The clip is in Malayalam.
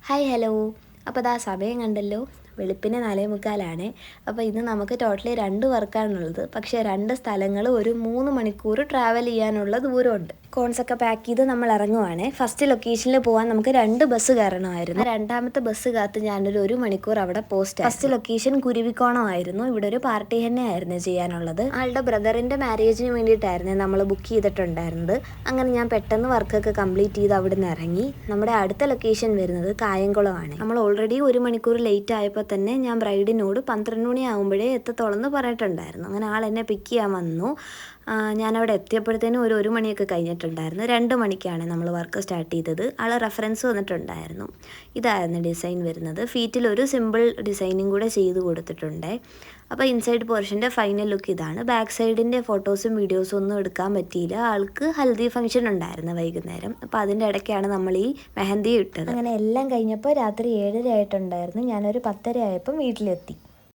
Hi hello. അപ്പോൾ ദാ സമയം കണ്ടല്ലോ, വെളുപ്പിന് 4:45. അപ്പോൾ ഇന്ന് നമുക്ക് ടോട്ടലി 2 വർക്കാണുള്ളത്. പക്ഷേ 2 സ്ഥലങ്ങൾ ഒരു 3 മണിക്കൂർ ട്രാവൽ ചെയ്യാനുള്ള ദൂരമുണ്ട്. കോൺസൊക്കെ പാക്ക് ചെയ്ത് നമ്മൾ ഇറങ്ങുവാണ്. ഫസ്റ്റ് ലൊക്കേഷനിൽ പോകാൻ നമുക്ക് 2 ബസ് കയറണമായിരുന്നു. രണ്ടാമത്തെ ബസ് കാത്ത് ഞാനൊരു 1 മണിക്കൂർ അവിടെ പോസ്റ്റ്. First location കുരുവിക്കോണമായിരുന്നു. ഇവിടെ ഒരു പാർട്ടി തന്നെയായിരുന്നു ചെയ്യാനുള്ളത്. ആളുടെ ബ്രദറിൻ്റെ മാരേജിന് വേണ്ടിയിട്ടായിരുന്നു നമ്മൾ ബുക്ക് ചെയ്തിട്ടുണ്ടായിരുന്നത്. അങ്ങനെ ഞാൻ പെട്ടെന്ന് വർക്കൊക്കെ കംപ്ലീറ്റ് ചെയ്ത് അവിടെ നിന്ന് ഇറങ്ങി. നമ്മുടെ അടുത്ത ലൊക്കേഷൻ വരുന്നത് കായംകുളമാണ്. നമ്മൾ ഓൾറെഡി 1 മണിക്കൂർ ലേറ്റ് ആയപ്പോൾ തന്നെ ഞാൻ ബ്രൈഡിനോട് 12 മണിയാകുമ്പോഴേ എത്തത്തോളം എന്ന് പറഞ്ഞിട്ടുണ്ടായിരുന്നു. അങ്ങനെ ആൾ എന്നെ പിക്ക് ചെയ്യാൻ വന്നു. ഞാനവിടെ എത്തിയപ്പോഴത്തേനും ഒരു മണിയൊക്കെ കഴിഞ്ഞിട്ടുണ്ടായിരുന്നു. 2 മണിക്കാണ് നമ്മൾ വർക്ക് സ്റ്റാർട്ട് ചെയ്തത്. ആൾ റെഫറൻസ് വന്നിട്ടുണ്ടായിരുന്നു. ഇതായിരുന്നു ഡിസൈൻ വരുന്നത്. ഫീറ്റിൽ ഒരു സിമ്പിൾ ഡിസൈനും കൂടെ ചെയ്ത് കൊടുത്തിട്ടുണ്ട്. അപ്പോൾ ഇൻസൈഡ് പോർഷൻ്റെ ഫൈനൽ ലുക്ക് ഇതാണ്. ബാക്ക് സൈഡിൻ്റെ ഫോട്ടോസും വീഡിയോസും ഒന്നും എടുക്കാൻ പറ്റിയില്ല. ആൾക്ക് ഹൽദി ഫംഗ്ഷൻ ഉണ്ടായിരുന്നു വൈകുന്നേരം. അപ്പോൾ അതിൻ്റെ ഇടയ്ക്കാണ് നമ്മൾ ഈ മെഹന്തി ഇട്ടത്. അങ്ങനെ എല്ലാം കഴിഞ്ഞപ്പോൾ രാത്രി 7:30 ആയിട്ടുണ്ടായിരുന്നു. ഞാനൊരു 10:30 ആയപ്പം വീട്ടിലെത്തി.